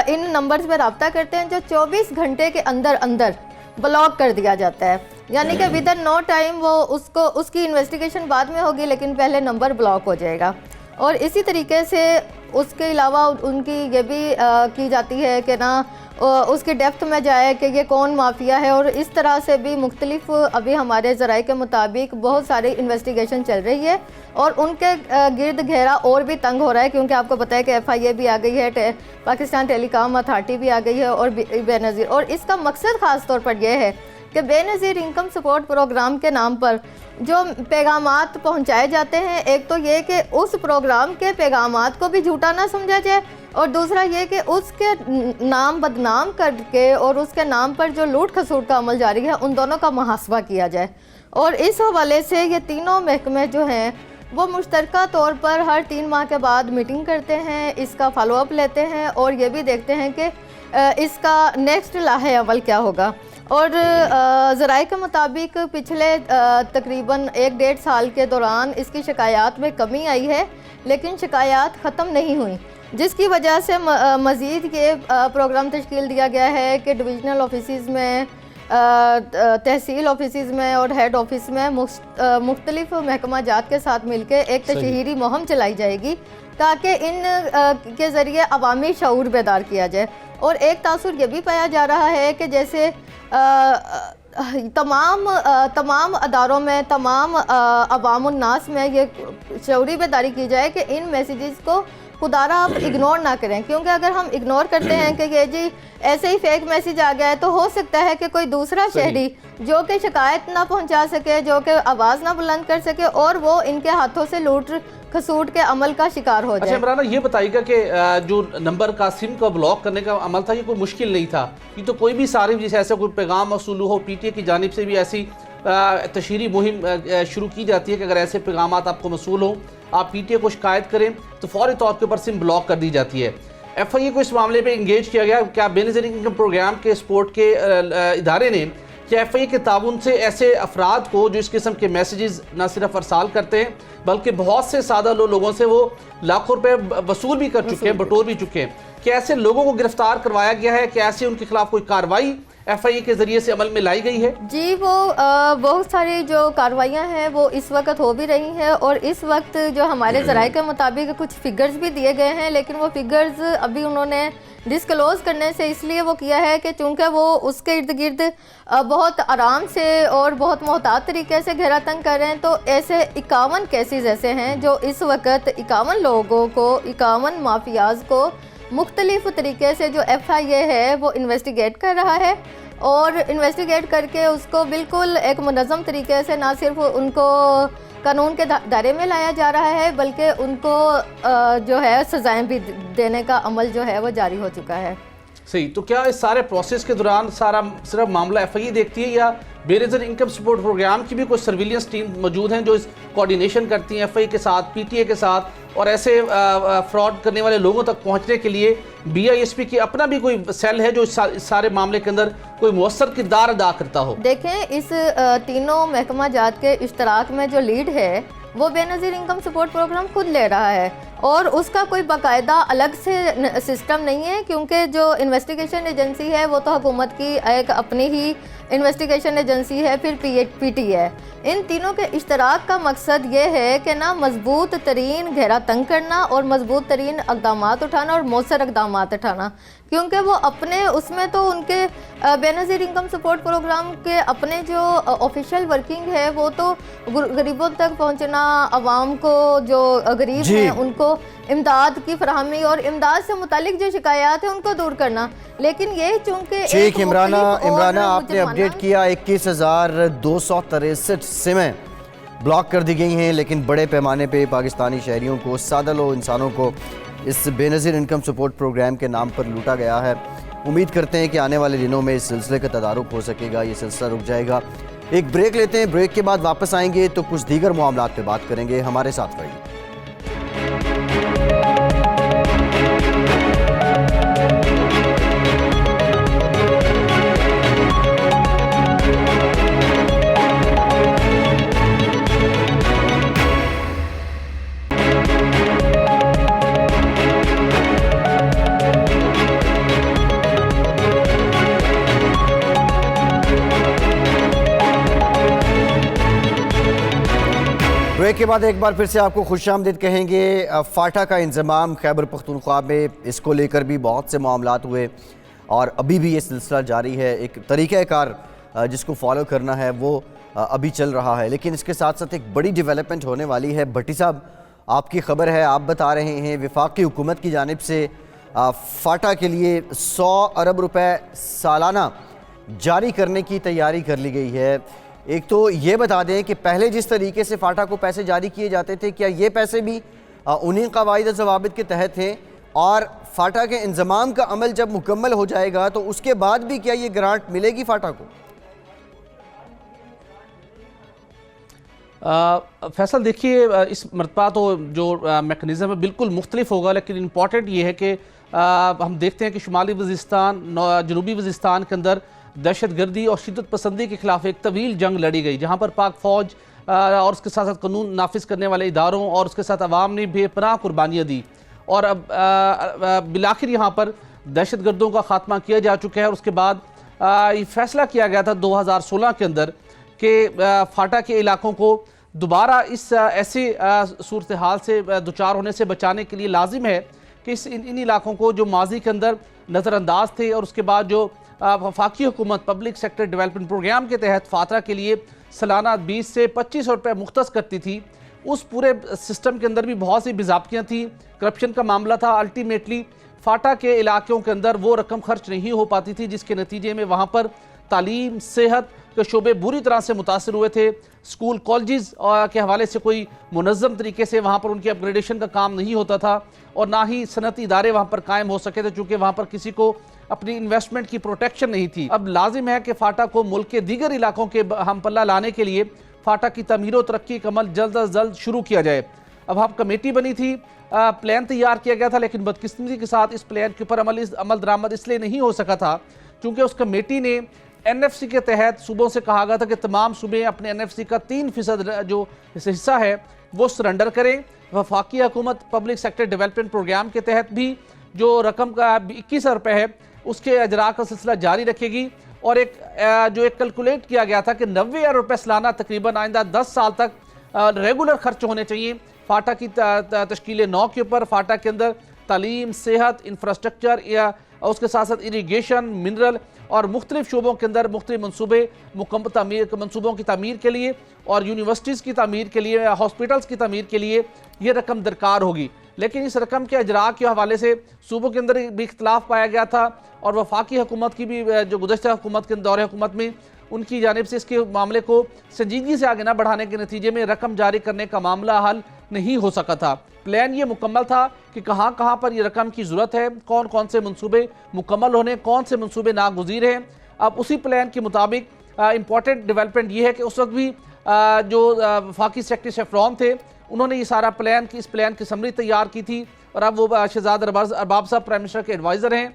इन नंबर्स पर रब्ता करते हैं जो 24 घंटे के अंदर अंदर ब्लॉक कर दिया जाता है। यानी कि विदिन नो टाइम वो उसकी इन्वेस्टिगेशन बाद में होगी लेकिन पहले नंबर ब्लॉक हो जाएगा। और इसी तरीके से उसके अलावा उनकी ये भी की जाती है कि ना उसकी डेप्थ में जाए कि ये कौन माफिया है। और इस तरह से भी मुख्तलिफ अभी हमारे ज़राए के मुताबिक बहुत सारी इन्वेस्टिगेशन चल रही है और उनके गिर्द घेरा और भी तंग हो रहा है, क्योंकि आपको पता है कि FIA भी आ गई है, पाकिस्तान टेलीकॉम अथॉरिटी भी आ गई है और बेनज़ीर। और इसका मकसद ख़ास तौर पर यह है कि बेनज़ीर इनकम सपोर्ट प्रोग्राम के नाम पर जो पैगामात पहुंचाए जाते हैं, एक तो ये कि उस प्रोग्राम के पैगामात को भी झूठा ना समझा जाए और दूसरा ये कि उसके नाम बदनाम करके और उसके नाम पर जो लूट खसूट का अमल जारी है उन दोनों का मुहासबा किया जाए। और इस हवाले से ये तीनों महकमे जो हैं वो मुश्तरका तौर पर हर 3 माह के बाद मीटिंग करते हैं, इसका फॉलोअप लेते हैं और ये भी देखते हैं कि इसका नेक्स्ट लाहे अमल क्या होगा। और ज़राए के मुताबिक पिछले तकरीबन 1-1.5 साल के दौरान इसकी शिकायत में कमी आई है, लेकिन शिकायत ख़त्म नहीं हुई, जिसकी वजह से मज़ीद ये प्रोग्राम तश्कील दिया गया है कि डिविजनल ऑफिसेज़ में तहसील ऑफिस में और हेड ऑफिस में मुख्तलिफ महकमा जात के साथ मिलकर एक तशहीरी मुहिम चलाई जाएगी ताकि इन के ज़रिए अवामी शऊर बेदार किया जाए। और एक तासुर ये भी पाया जा रहा है कि जैसे तमाम अदारों में, तमाम अवामुन्नास में ये शऊरी बेदारी की जाए कि इन मैसेजेस को खुदारा आप इग्नोर ना करें, क्योंकि अगर हम इग्नोर करते हैं कि ये जी ऐसे ही फेक मैसेज आ गया है तो हो सकता है कि कोई दूसरा शहरी जो कि शिकायत ना पहुंचा सके, जो कि आवाज़ ना बुलंद कर सके और वो इनके हाथों से लूट खसूट के अमल का शिकार हो जाए। अच्छा इमरान, ये बताइएगा कि जो नंबर का सिम का ब्लॉक करने का अमल था ये कोई मुश्किल नहीं था, ये तो कोई भी सारिफ जैसे ऐसा कोई पैगाम मौसूल हो, पीटीए की जानिब से भी ऐसी तशहीरी मुहिम शुरू की जाती है कि अगर ऐसे पैगाम आपको मौसूल हो, आप पीटीए को शिकायत करें तो फौरी तौर के ऊपर सिम ब्लॉक कर दी जाती है। एफआईए को इस मामले में इंगेज किया गया। क्या बेनज़ीर इनकम प्रोग्राम के स्पोर्ट के इदारे ने क्या एफआईए के ताउन से ऐसे अफराद को जो इस किस्म के मैसेजेस न सिर्फ अरसाल करते हैं बल्कि बहुत से सादा लोगों से वो लाखों रुपए वसूल भी कर चुके हैं, बटोर भी चुके हैं, क्या ऐसे लोगों को गिरफ्तार करवाया गया है? क्या ऐसे उनके खिलाफ कोई कार्रवाई एफआईए के जरिए से अमल में लाई गई है? जी, वो बहुत सारी जो कार्रवाइयाँ हैं वो इस वक्त हो भी रही हैं और इस वक्त जो हमारे ज़राए के मुताबिक कुछ फिगर्स भी दिए गए हैं, लेकिन वो फिगर्स अभी उन्होंने डिस्क्लोज़ करने से इसलिए वो किया है कि चूँकि वो उसके इर्द गिर्द बहुत आराम से और बहुत मोहतात तरीके से घेरा तंग कर रहे हैं। तो ऐसे 51 केसेस ऐसे हैं जो इस वक्त 51 लोगों को, 51 माफियाज को मुख्तलिफ तरीके से जो एफआईए है वो इन्वेस्टिगेट कर रहा है और इन्वेस्टिगेट करके उसको बिल्कुल एक मुनज़्ज़म तरीके से ना सिर्फ उनको कानून के दायरे में लाया जा रहा है बल्कि उनको जो है सजाएं भी देने का अमल जो है वो जारी हो चुका है। सही, तो क्या इस सारे प्रोसेस के दौरान सारा सिर्फ मामला एफआईए देखती है या बेनज़ीर इनकम सपोर्ट प्रोग्राम की भी कोई सर्विलियंस टीम मौजूद हैं जो इस कोऑर्डिनेशन करती हैं एफआईए के साथ, पीटीए के साथ और ऐसे फ्रॉड करने वाले लोगों तक पहुंचने के लिए बीआईएसपी की अपना भी कोई सेल है जो इस सारे मामले के अंदर कोई मुअस्सर किरदार अदा करता हो? देखें, इस तीनों महकमा जात के इश्तराक में जो लीड है वो बेनज़ीर इनकम सपोर्ट प्रोग्राम खुद ले रहा है और उसका कोई बाकायदा अलग से सिस्टम नहीं है, क्योंकि जो इन्वेस्टिगेशन एजेंसी है वो तो हुकूमत की एक अपनी ही इन्वेस्टिगेशन एजेंसी है, फिर पीटी है। इन तीनों के इश्तराक का मकसद ये है कि ना मजबूत तरीन घेरा तंग करना और मजबूत तरीन इक़दामात उठाना और मौसर इक़दामात उठाना, क्योंकि वो अपने उसमें तो उनके बेनज़ीर इनकम सपोर्ट प्रोग्राम के अपने जो ऑफिशियल वर्किंग है वो तो गरीबों तक पहुंचना, आवाम को जो गरीब हैं उनको इमदाद की फराहमी और इमदाद से मुतालिक जो शिकायत है उनको दूर करना। लेकिन ये चूँकि ठीक इमराना आपने अपडेट किया 21,263 सिमें ब्लॉक कर दी गई हैं, लेकिन बड़े पैमाने पे पाकिस्तानी शहरियों को, सादा लो इंसानों को इस बेनज़ीर इनकम सपोर्ट प्रोग्राम के नाम पर लूटा गया है। उम्मीद करते हैं कि आने वाले दिनों में इस सिलसिले का तदारुक हो सकेगा, ये सिलसिला रुक जाएगा। एक ब्रेक लेते हैं, ब्रेक के बाद वापस आएंगे तो कुछ दीगर मामलात पे बात करेंगे। हमारे साथ रहिए। ब्रेक के बाद एक बार फिर से आपको खुशामदीद कहेंगे। फाटा का इंजमाम खैबर पख्तूनख्वा में, इसको लेकर भी बहुत से मामलात हुए और अभी भी ये सिलसिला जारी है। एक तरीक़ाकार जिसको फॉलो करना है वो अभी चल रहा है, लेकिन इसके साथ साथ एक बड़ी डेवलपमेंट होने वाली है। भट्टी साहब, आपकी खबर है, आप बता रहे हैं वफाकी हुकूमत की जानिब से फाटा के लिए 100 अरब रुपए सालाना जारी करने की तैयारी कर ली गई है। एक तो ये बता दें कि पहले जिस तरीके से फाटा को पैसे जारी किए जाते थे, क्या ये पैसे भी उन्हीं क़वाइद ज़वाबित के तहत हैं? और फाटा के इंज़माम का अमल जब मुकम्मल हो जाएगा तो उसके बाद भी क्या ये ग्रांट मिलेगी फाटा को? फैसल, देखिए इस मरतबा तो जो मेकनिज़म है बिल्कुल मुख्तलिफ होगा, लेकिन इम्पॉर्टेंट ये है कि हम देखते हैं कि शुमाली वज़ीरिस्तान, जनूबी वज़ीरिस्तान के अंदर दहशत गर्दी और शिद्दत पसंदी के खिलाफ एक तवील जंग लड़ी गई, जहाँ पर पाक फ़ौज और उसके साथ साथ कानून नाफिज करने वाले इदारों और उसके साथ अवाम ने बेपनाह कुर्बानियाँ दी और अब बिलाखिर यहाँ पर दहशत गर्दों का खात्मा किया जा चुका है और उसके बाद ये फैसला किया गया था 2016 के अंदर कि फाटा के इलाकों को दोबारा इस ऐसी सूरत हाल से दुचार होने से बचाने के लिए लाजिम है कि इन इलाकों को जो माजी के अंदर नज़रअंदाज थे और उसके बाद जो वफाकी हुकूमत पब्लिक सेक्टर डेवलपमेंट प्रोग्राम के तहत फातरा के लिए सालाना 20 से 25 रुपये मुख्तस करती थी, उस पूरे सिस्टम के अंदर भी बहुत सी बेज़ाब्तियाँ थी, करप्शन का मामला था। अल्टीमेटली फाटा के इलाकों के अंदर वो रकम खर्च नहीं हो पाती थी, जिसके नतीजे में वहाँ पर तालीम सेहत के शोबे बुरी तरह से मुतासर हुए थे। स्कूल कॉलेजेस के हवाले से कोई मुनज़्ज़म तरीके से वहाँ पर उनकी अपग्रेडेशन का काम नहीं होता था और ना ही सनती इदारे वहाँ पर कायम हो सके थे, चूँकि वहाँ पर किसी को अपनी इन्वेस्टमेंट की प्रोटेक्शन नहीं थी। अब लाजिम है कि फाटा को मुल्क के दीगर इलाकों के हम पल्ला लाने के लिए फाटा की तमीर व तरक्की का अमल जल्द अज जल्द शुरू किया जाए। अब हम कमेटी बनी थी, प्लान तैयार किया गया था, लेकिन बदकिस्मती के साथ इस प्लान के ऊपर अमल दरामद इसलिए नहीं हो सका था क्योंकि उस कमेटी ने NFC के तहत सूबों से कहा गया था कि तमाम सूबे अपने NFC का 3% जो हिस्सा है वो सरेंडर करें। वफाकी हुकूमत पब्लिक सेक्टर डेवलपमेंट प्रोग्राम के तहत भी जो रकम का 21 रुपये है उसके अजरा का सिलसिला जारी रखेगी और एक कैलकुलेट किया गया था कि 90,000 रुपये सालाना तकरीबन आइंदा 10 साल तक रेगुलर खर्च होने चाहिए फाटा की तश्कील 9 के ऊपर। फाटा के अंदर तालीम सेहत इंफ्रास्ट्रक्चर या उसके साथ साथ इरीगेशन मिनरल और मुख्तलिफ शोबों के अंदर मुख्तलिफ मनसूबे मनसूबों की तमीर के लिए और यूनिवर्सिटीज़ की तमीर के लिए हॉस्पिटल्स की तमीर के लिए ये रकम दरकार होगी। लेकिन इस रकम के अजरा के हवाले से सूबों के अंदर भी इख्तलाफ पाया गया था और वफाकी हुकूमत की भी जो गुज़श्ता हुकूमत के दौरे हुकूमत में उनकी जानिब से इसके मामले को संजीदगी से आगे न बढ़ाने के नतीजे में रकम जारी करने का मामला हल नहीं हो सका था। प्लान ये मुकम्मल था कि कहाँ कहाँ पर ये रकम की ज़रूरत है, कौन कौन से मनसूबे मुकम्मल होने, कौन से मनसूबे नागुज़ीर हैं। अब उसी प्लान के मुताबिक इम्पॉर्टेंट डेवलपमेंट ये है कि उस वक्त भी जो वफाकी सेक्रेटरी सेफ्रॉन थे उन्होंने ये सारा इस प्लान की समरी तैयार की थी और अब वो शहजाद अरबाब साहब प्राइम मिनिस्टर के एडवाइज़र हैं।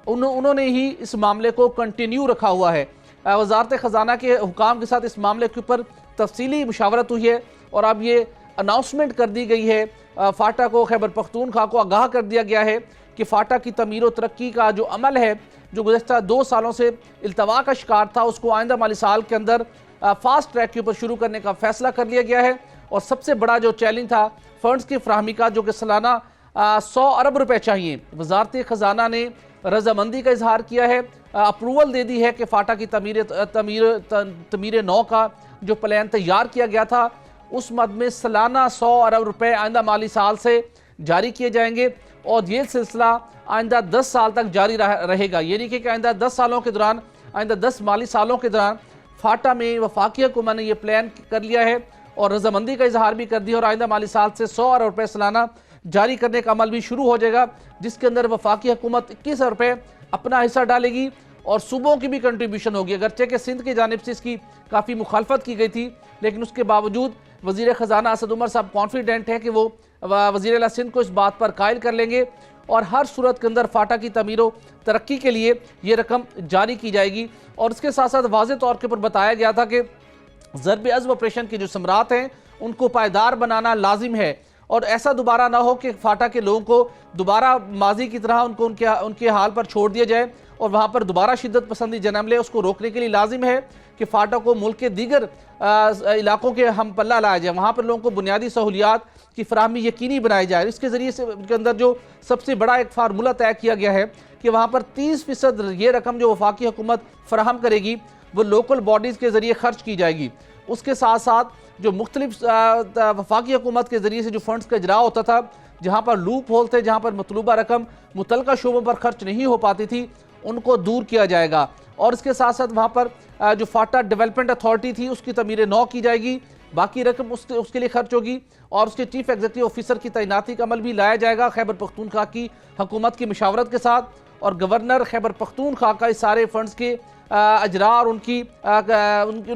उन्होंने ही इस मामले को कंटिन्यू रखा हुआ है। वजारत ख़जाना के हुकाम के साथ इस मामले के ऊपर तफसीली मुशावरत हुई है और अब ये अनाउंसमेंट कर दी गई है, फाटा को खैबर पख्तूनख्वा को आगाह कर दिया गया है कि फाटा की तमीर व तरक्की का जो अमल है जो गुज़श्ता 2 सालों से इल्तवा का शिकार था उसको आइंदा माली साल के अंदर फास्ट ट्रैक के ऊपर शुरू करने का फैसला कर लिया गया है। और सबसे बड़ा जो चैलेंज था फंड्स की फ्राहमी का, जो कि सालाना 100 अरब रुपए चाहिए, वजारत ख़जाना ने रजामंदी का इजहार किया है, अप्रूवल दे दी है कि फाटा की तमीर 9 का जो प्लान तैयार किया गया था उस मद में सालाना 100 अरब रुपए आइंदा माली साल से जारी किए जाएंगे और ये सिलसिला आइंदा 10 साल तक जारी रहेगा। ये नहीं कि आइंदा 10 सालों के दौरान, आइंदा 10 माली सालों के दौरान फाटा में वफाकी हुकूमत ने यह प्लान कर लिया है और रजामंदी का इजहार भी कर दिया और आइंदा माली साल से 100 अरब रुपये सालाना जारी करने का अमल भी शुरू हो जाएगा, जिसके अंदर वफाकी हुकूमत 21 अरब रुपये अपना हिस्सा डालेगी और सूबों की भी कंट्रीब्यूशन होगी। अगरचे कि सिंध की जानिब से इसकी काफ़ी मुखालफत की गई थी, लेकिन उसके बावजूद वज़ीर ख़जाना असद उमर साहब कॉन्फिडेंट है कि वो वज़ीर आला सिंध को इस बात पर कायल कर लेंगे और हर सूरत के अंदर फाटा की तमीर व तरक्की के लिए ये रकम जारी की जाएगी। और इसके साथ साथ वाज़ेह तौर के ऊपर बताया गया था कि ज़रब अज़्म ऑपरेशन के जो समरात हैं उनको पायदार बनाना लाजिम है और ऐसा दोबारा ना हो कि फाटा के लोगों को दोबारा माजी की तरह उनके हाल पर छोड़ दिया जाए और वहाँ पर दोबारा शिद्दत पसंदी जन्म ले। उसको रोकने के लिए लाजिम है कि फाटा को मुल्क के दीगर इलाकों के हम पल्ला लाया जाए, वहाँ पर लोगों को बुनियादी सहूलियात की फराहमी यकीनी बनाई जाए। इसके ज़रिए से उनके अंदर जो सबसे बड़ा एक फार्मूला तय किया गया है कि वहाँ पर 30% ये रकम जो वफाकी हुकूमत फराहम करेगी वो लोकल बॉडीज़ के ज़रिए खर्च की जाएगी। उसके साथ साथ जो मुख्तलिफ वफाकी हुकूमत के ज़रिए से जो फंड्स का इजरा होता था, जहाँ पर लूप होल थे, जहाँ पर मतलूबा रकम मुतलका शोबों पर खर्च नहीं हो पाती थी, उनको दूर किया जाएगा। और इसके साथ साथ वहाँ पर जो फाटा डेवलपमेंट अथॉरिटी थी उसकी तमीर 9 की जाएगी, बाकी रकम उसके लिए खर्च होगी और उसके चीफ एग्जीक्यूटिव ऑफिसर की तैनाती का अमल भी लाया जाएगा खैबर पख्तूनख्वा की हुकूमत की मशावरत के साथ। और गवर्नर खैबर पख्तूनख्वा का इस सारे फंड्स के अजरा और उन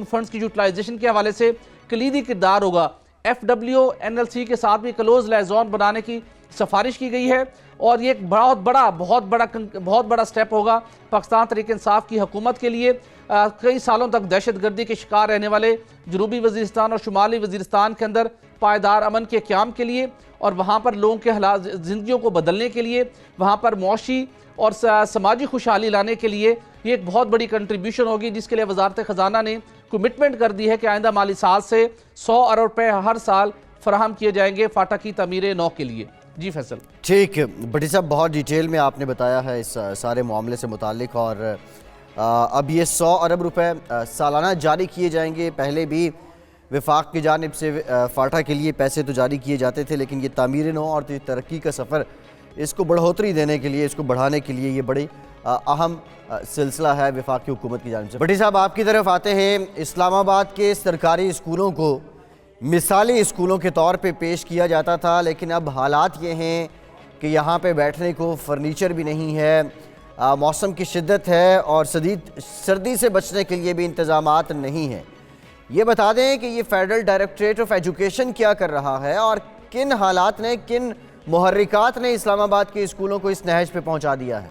फंड्स की यूटिलाइजेशन के हवाले से कलीदी किरदार होगा। FWNLC के साथ भी क्लोज लाइजॉन बनाने की सिफारिश की गई है और ये एक बहुत बड़ा स्टेप होगा पाकिस्तान तहरीक इंसाफ की हुकूमत के लिए। कई सालों तक दहशतगर्दी के शिकार रहने वाले जनूबी वजीरिस्तान और शुमाली वजीरिस्तान के अंदर पायदार अमन के क़याम के लिए और वहाँ पर लोगों के हालात ज़िंदगियों को बदलने के लिए, वहाँ पर मुआशी और समाजी खुशहाली लाने के लिए ये एक बहुत बड़ी कंट्रीब्यूशन होगी, जिसके लिए वजारत ख़जाना ने कमिटमेंट कर दी है कि आइंदा माली साल से 100 अरब रुपये हर साल फराहम किए जाएंगे फाटा की तमीर नौ के लिए। जी फैसल। ठीक, भट्टी साहब बहुत डिटेल में आपने बताया है इस सारे मामले से मुतालिक। और अब ये 100 अरब रुपए सालाना जारी किए जाएंगे। पहले भी वफाक की जानिब से फाटा के लिए पैसे तो जारी किए जाते थे, लेकिन ये तामीर नौ और तरक्की का सफ़र, इसको बढ़ोतरी देने के लिए, इसको बढ़ाने के लिए ये बड़ी अहम सिलसिला है वफाक की हुकूमत की जानिब से। भट्टी साहब आपकी तरफ आते हैं। इस्लामाबाद के सरकारी स्कूलों को मिसाली स्कूलों के तौर पे पेश किया जाता था, लेकिन अब हालात ये हैं कि यहाँ पे बैठने को फर्नीचर भी नहीं है, मौसम की शिद्दत है और सर्दी से बचने के लिए भी इंतज़ामात नहीं हैं। ये बता दें कि ये फेडरल डायरेक्टरेट ऑफ एजुकेशन क्या कर रहा है और किन हालात ने, किन मुहर्रिकात ने इस्लामाबाद के स्कूलों को इस नहज पे पहुँचा दिया है?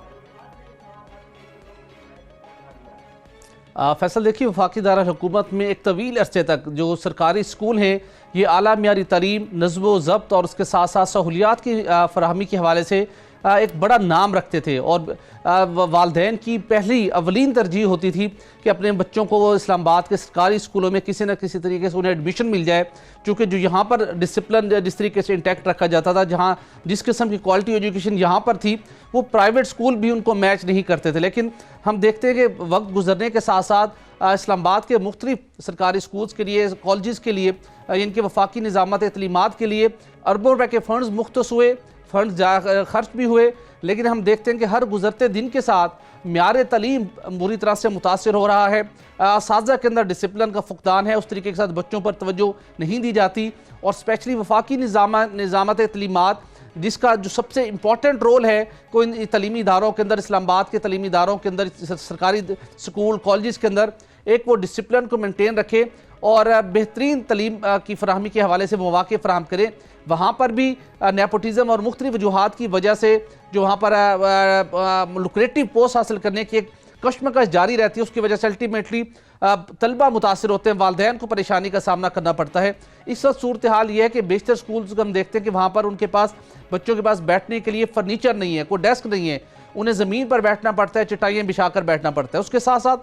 फैसल देखिए, वफाकी दारुल हुकूमत में एक तवील अरसे तक जो सरकारी स्कूल हैं ये आला मियारी तालीम, नज़्म व ज़ब्त और उसके साथ साथ सहूलियात की फराहमी के हवाले से एक बड़ा नाम रखते थे और वालदैन की पहली अवलीन तरजीह होती थी कि अपने बच्चों को वो इस्लामाबाद के सरकारी स्कूलों में किसी न किसी तरीके से उन्हें एडमिशन मिल जाए, क्योंकि जो यहाँ पर डिसिप्लिन जिस तरीके से इंटैक्ट रखा जाता था, जहाँ जिस किस्म की क्वालिटी एजुकेशन यहाँ पर थी, वो प्राइवेट स्कूल भी उनको मैच नहीं करते थे। लेकिन हम देखते हैं कि वक्त गुजरने के साथ साथ इस्लामाबाद के मुख्तलिफ सरकारी स्कूल्स के लिए, कॉलेज़ के लिए, इनके वफाकी निज़ामत तलीमात के लिए अरबों रुपए के फ़ंड्स मुख्तस हुए, फंड खर्च भी हुए, लेकिन हम देखते हैं कि हर गुजरते दिन के साथ म्यार तलीम बुरी तरह से मुतासर हो रहा है। असातिज़ा के अंदर डिसिप्लिन का फुकदान है, उस तरीके के साथ बच्चों पर तवज्जो नहीं दी जाती और स्पेशली वफाकी निज़ामत तलीमात, जिसका जो सबसे इम्पॉर्टेंट रोल है कोई तलीमी इदारों के अंदर, इस्लामाबाद के तलीमी इदारों के अंदर, सरकारी स्कूल कॉलेज के अंदर, एक वो डिसिप्लिन को मेनटेन रखे और बेहतरीन तलीम की फराहमी के हवाले से मौक़े फराहम करें। वहाँ पर भी नेपोटिज़म और मुख्तलिफ वजूहात की वजह से जो वहाँ पर लुक्रेटिव पोस्ट हासिल करने की एक कश्मकश जारी रहती है, उसकी वजह से अल्टीमेटली तलबा मुतासर होते हैं, वालदैन को परेशानी का सामना करना पड़ता है। इस वक्त सूरत हाल ये है कि बेशतर स्कूल्स को हम देखते हैं कि वहाँ पर उनके पास, बच्चों के पास बैठने के लिए फर्नीचर नहीं है, कोई डेस्क नहीं है, उन्हें ज़मीन पर बैठना पड़ता है, चटाइयाँ बिछा कर बैठना पड़ता है। उसके साथ साथ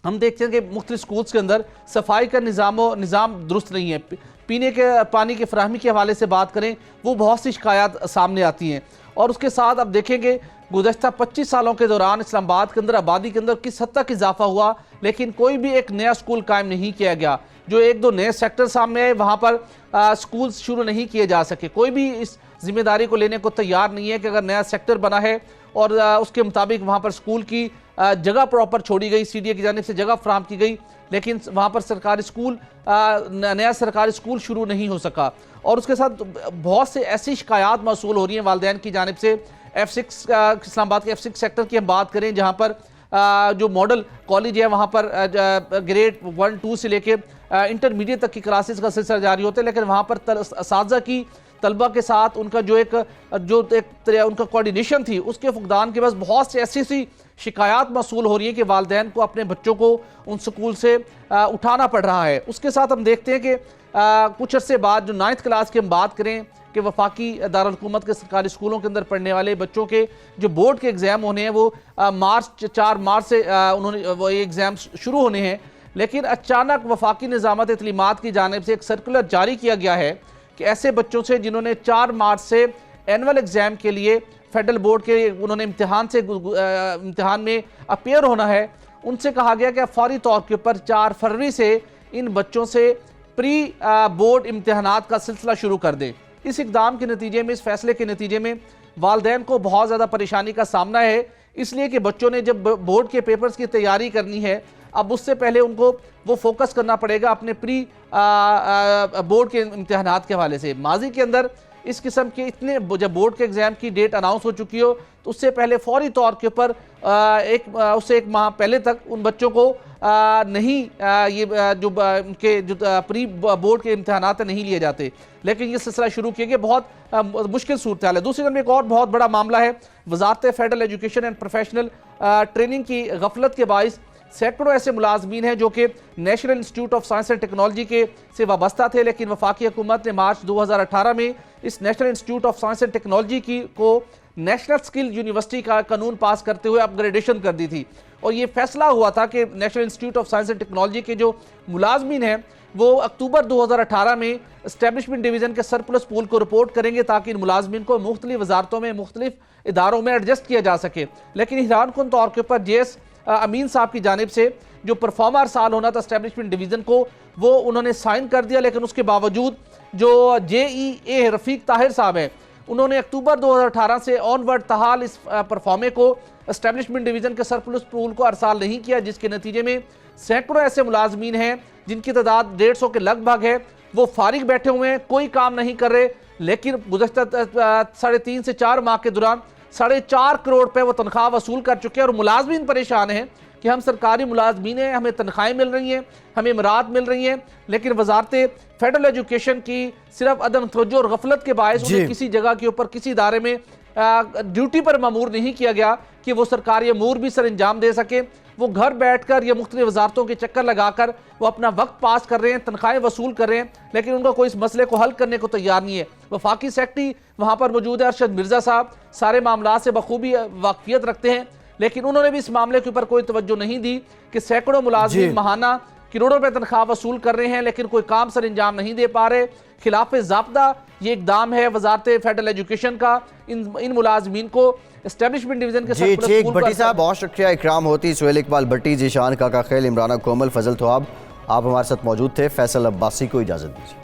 हम देखते हैं कि मुख्तलिफ स्कूल्स के अंदर सफाई का निज़ाम दुरुस्त नहीं है। पीने के पानी की फराहमी के हवाले से बात करें, वो बहुत सी शिकायत सामने आती हैं। और उसके साथ अब देखेंगे गुज़श्ता 25 सालों के दौरान इस्लामाबाद के अंदर आबादी के अंदर किस हद तक इजाफा हुआ, लेकिन कोई भी एक नया स्कूल कायम नहीं किया गया। जो एक दो नए सेक्टर सामने आए, वहाँ पर स्कूल शुरू नहीं किए जा सके। कोई भी इस जिम्मेदारी को लेने को तैयार नहीं है कि अगर नया सेक्टर बना है और उसके मुताबिक वहाँ पर स्कूल की जगह प्रॉपर छोड़ी गई, CDA की जानिब से जगह फ्राहम की गई, लेकिन वहाँ पर सरकारी स्कूल, नया सरकारी स्कूल शुरू नहीं हो सका। और उसके साथ बहुत से ऐसी शिकायत मौसूल हो रही हैं वालदैन की जानिब से। F6 इस्लामाबाद के F6 सेक्टर की हम बात करें, जहाँ पर जो मॉडल कॉलेज है वहाँ पर ग्रेड 1-2 से लेके इंटरमीडिएट तक की क्लासेस का सिलसिला जारी होता है, लेकिन वहाँ पर असातिज़ा की तलबा के साथ उनका जो एक उनका कोऑर्डिनेशन थी, उसके फुकदान के बस बहुत से ऐसी शिकायत मौसूल हो रही है कि वालदैन को अपने बच्चों को उन स्कूल से उठाना पड़ रहा है। उसके साथ हम देखते हैं कि कुछ अरसे बाद जो 9th क्लास की हम बात करें कि वफाकी दारुल हुकूमत के सरकारी स्कूलों के अंदर पढ़ने वाले बच्चों के जो बोर्ड के एग्ज़ाम होने हैं, वो 4 मार्च से उन्होंने वो एग्ज़ाम शुरू होने हैं। लेकिन अचानक वफाकी निज़ामत तलीमात की जानिब से एक सर्कुलर जारी किया गया है कि ऐसे बच्चों से जिन्होंने 4 मार्च से एनुअल एग्ज़ाम के लिए फेडरल बोर्ड के उन्होंने इम्तिहान में अपेयर होना है, उनसे कहा गया कि फौरी तौर के ऊपर 4 फरवरी से इन बच्चों से प्री बोर्ड इम्तिहानात का सिलसिला शुरू कर दें। इस इकदाम के नतीजे में, इस फैसले के नतीजे में वालदैन को बहुत ज़्यादा परेशानी का सामना है, इसलिए कि बच्चों ने जब बोर्ड के पेपर्स की तैयारी करनी है, अब उससे पहले उनको वो फोकस करना पड़ेगा अपने प्री बोर्ड के इम्तिहानात के हवाले से। माजी के अंदर इस किस्म के इतने, जब बोर्ड के एग्जाम की डेट अनाउंस हो चुकी हो तो उससे पहले फौरी तौर के ऊपर उससे एक माह पहले तक उन बच्चों को उनके जो प्री बोर्ड के इम्तहानात नहीं लिए जाते, लेकिन ये सिलसिला शुरू किया गया। बहुत मुश्किल सूरत हाल है। दूसरी तरफ एक और बहुत बड़ा मामला है, वजारत federal education and professional training की गफलत के बाइस सैकड़ों ऐसे मुलाजमीन हैं जो कि national institute of science and technology के से वाबस्ता थे, लेकिन वफाकी हुकूमत ने मार्च 2018 में इस national institute of science and technology को नेशनल स्किल यूनिवर्सिटी का कानून पास करते हुए अपग्रेडेशन कर दी थी। और ये फैसला हुआ था कि national institute of science and technology के जो मुलाजमीन हैं वो अक्टूबर 2018 में एस्टेब्लिशमेंट डिवीज़न के सरप्लस पूल को रिपोर्ट करेंगे ताकि इन मुलाजमीन को मुख्तलिफ वजारतों में, मुख्तलिफ इदारों में एडजस्ट किया जा सके। लेकिन हैरानकुन तौर के ऊपर JS अमीन साहब की जानिब से जो परफॉर्मर साल होना था एस्टेब्लिशमेंट डिवीज़न को, वो उन्होंने साइन कर दिया, लेकिन उसके बावजूद जो JEA रफ़ीक ताहिर साहब हैं उन्होंने अक्टूबर 2018 से ऑनवर्ड तहाल इस परफॉर्मे को एस्टेब्लिशमेंट डिवीज़न के सरप्लस पूल को अरसाल नहीं किया, जिसके नतीजे में सैकड़ों ऐसे मुलाजमीन हैं जिनकी तादाद 150 के लगभग है, वो फारिग बैठे हुए हैं, कोई काम नहीं कर रहे। लेकिन गुज़श्ता 3.5 से 4 माह के दौरान 4.5 करोड़ रुपए वो तनख्वाह वसूल कर चुके हैं। और मुलाजमीन परेशान हैं कि हम सरकारी मुलाजमीन हैं, हमें तनख्वाहें मिल रही हैं, हमें इमरात मिल रही हैं, लेकिन वजारत फेडरल एजुकेशन की सिर्फ अदम तवज्जो और गफलत के बायस उन्हें किसी जगह के ऊपर, किसी इदारे में ड्यूटी पर मामूर नहीं किया गया कि वो सरकारी अमूर भी सर अंजाम दे सके। वो घर बैठकर या मुख्तलिफ वजारतों के चक्कर लगाकर वो अपना वक्त पास कर रहे हैं, तनख्वाहें वसूल कर रहे हैं, लेकिन उनका कोई इस मसले को हल करने को तैयार नहीं है। वफाकी सेक्रेटरी वहाँ पर मौजूद है अरशद मिर्जा साहब, सारे मामला से बखूबी वाकियत रखते हैं, लेकिन उन्होंने भी इस मामले के ऊपर कोई तवज्जो नहीं दी कि सैकड़ों मुलाजिम माहाना करोड़ों रुपए तनख्वाह वसूल कर रहे हैं लेकिन कोई काम सर अंजाम नहीं दे पा रहे। खिलाफ ज़ाब्ता ये इकदाम है वजारत फेडरल एजुकेशन का इन मुलाजमीन को एस्टेब्लिशमेंट डिवीजन के जी ठीक भट्टी साहब, बहुत शुक्रिया। इकराम होती, सुहेल इकबाल भट्टी, जीशान काका खेल, इमरान कोमल, फजल थवाब, आप हमारे साथ मौजूद थे। फैसल अब्बासी को इजाज़त दीजिए।